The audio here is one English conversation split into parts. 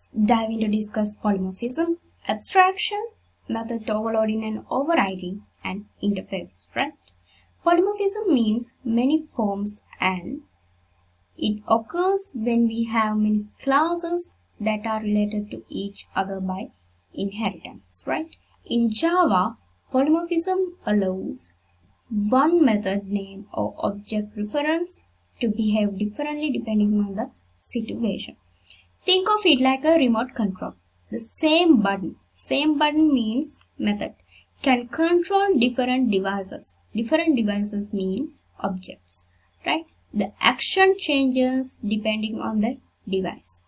Let's dive into discuss polymorphism, abstraction, method overloading and overriding, and interface, right? Polymorphism means many forms, and it occurs when we have many classes that are related to each other by inheritance, right? In Java, polymorphism allows one method name or object reference to behave differently depending on the situation. Think of it like a remote control. The same button means method, can control different devices. Different devices mean objects, right? The action changes depending on the device.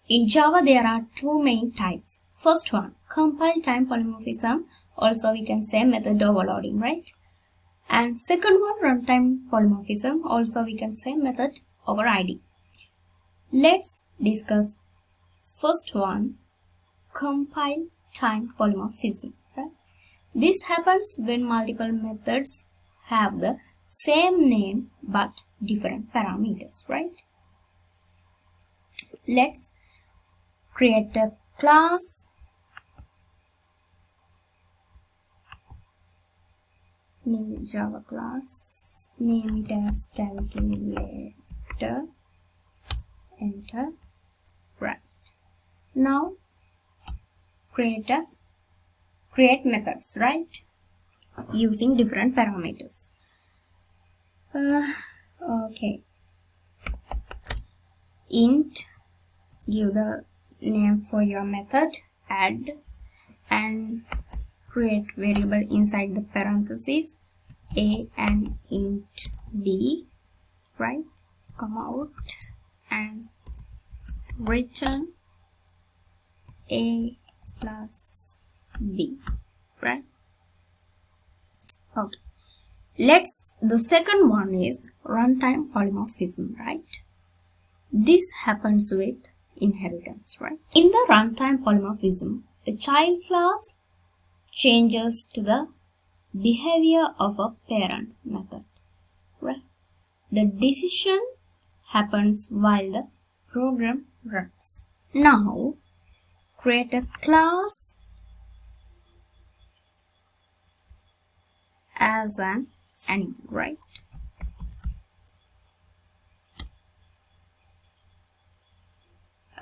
In Java, there are two main types. First one, compile time polymorphism. Also, we can say method overloading, right? And second one, runtime polymorphism. Also, we can say method overriding. Let's discuss first one, compile time polymorphism, right? This happens when multiple methods have the same name but different parameters, right? Let's create a class, new Java class, name it as calculator, enter, right. Now create methods, right, using different parameters. Okay, int, give the name for your method, add, and create variable inside the parentheses a and int b, right? Come out and return a plus b, right? Okay, the second one is runtime polymorphism, right? This happens with inheritance, right? In the runtime polymorphism, a child class changes to the behavior of a parent method, right? The decision happens while the program runs. Now create a class as an animal, right?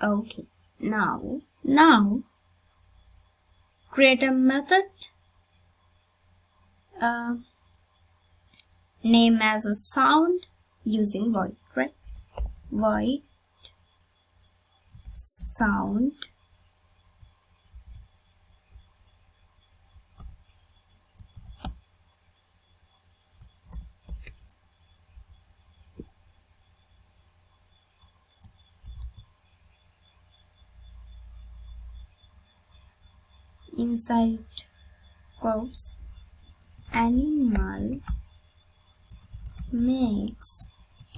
Okay, now create a method name as a sound using void, right? Void sound inside quotes animal makes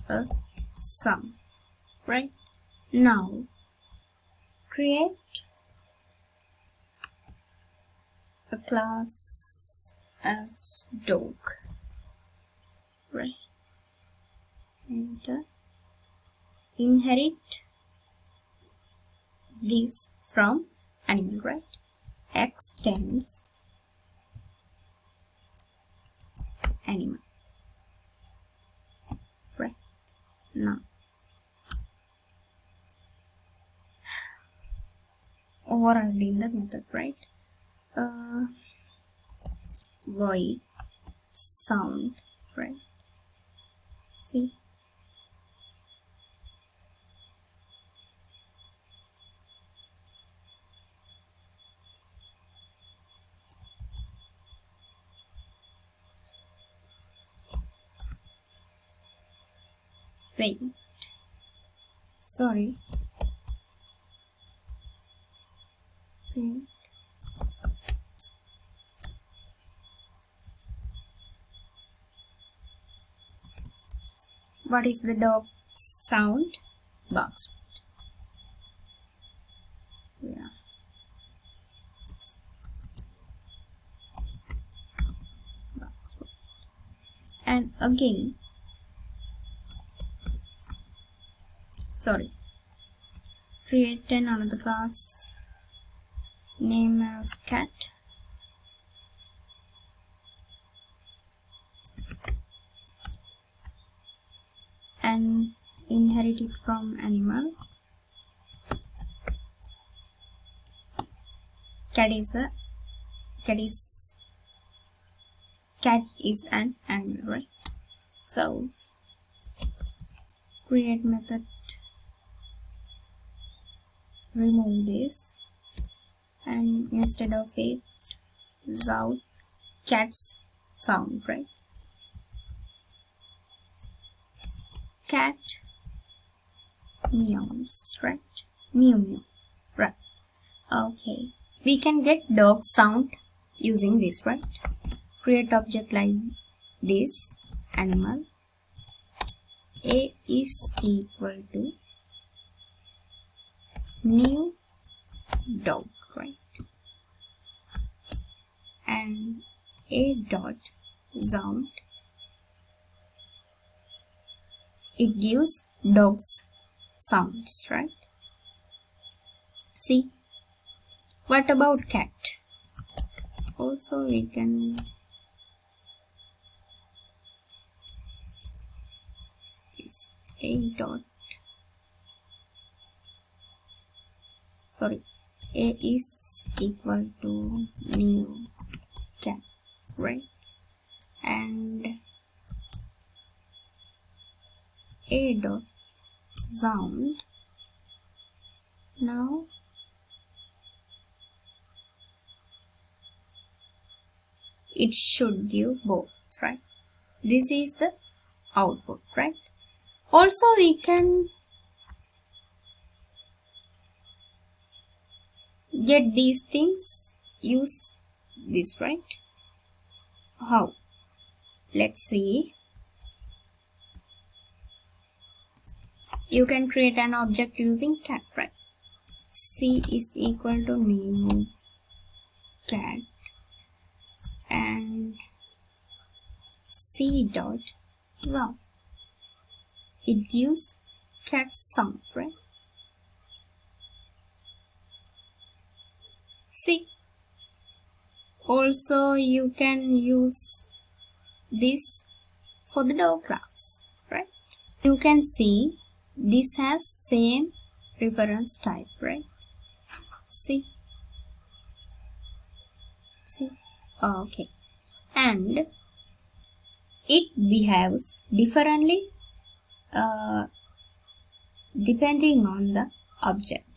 a sound, right? Now create a class as dog, right? Enter, inherit this from animal, right? Extends animal, right? Now overriding the method, right? Void sound, right? See, wait, sorry, wait. What is the dog sound? Box. Yeah. Box. And again, sorry, create another class, name as cat, and inherit it from animal. Cat is an animal, right? So create method, remove this, and instead of it, sound cat's sound, right? Cat meows, right? Meow meow, right? Okay, we can get dog sound using this, right? Create object like this, animal, a is equal to new dog, right? And a dot sound, it gives dogs sounds, right? See, what about cat? Also we can is a dot, sorry, a is equal to new cat, right? And a dot sound, now it should give both, right? This is the output, right? Also we can get these things, use this, right? How? Let's see. You can create an object using cat, right? C is equal to new cat and C dot sound. It gives cat sound, right? See. Also you can use this for the dog class, right? You can see this has same reference type, right? See, okay, and it behaves differently depending on the object,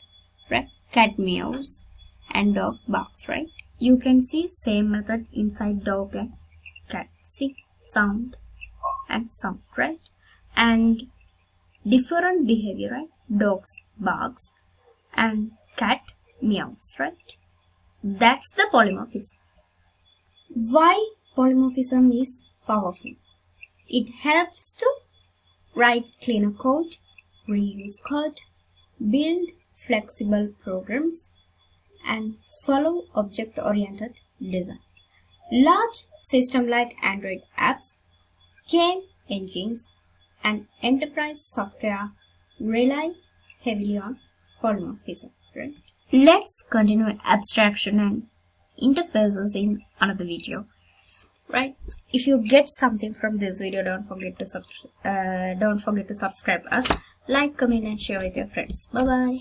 right? Cat meows and dog barks, right? You can see same method inside dog and cat. See, sound and sound, right? And different behavior, right? Dogs barks and cat meows, right? That's the polymorphism. Why polymorphism is powerful? It helps to write cleaner code, reuse code, build flexible programs, and follow object-oriented design. Large systems like Android apps, game engines, and enterprise software rely heavily on polymorphism, right? Let's continue abstraction and interfaces in another video, right? If you get something from this video, don't forget to subscribe us, like, comment, and share with your friends. Bye bye.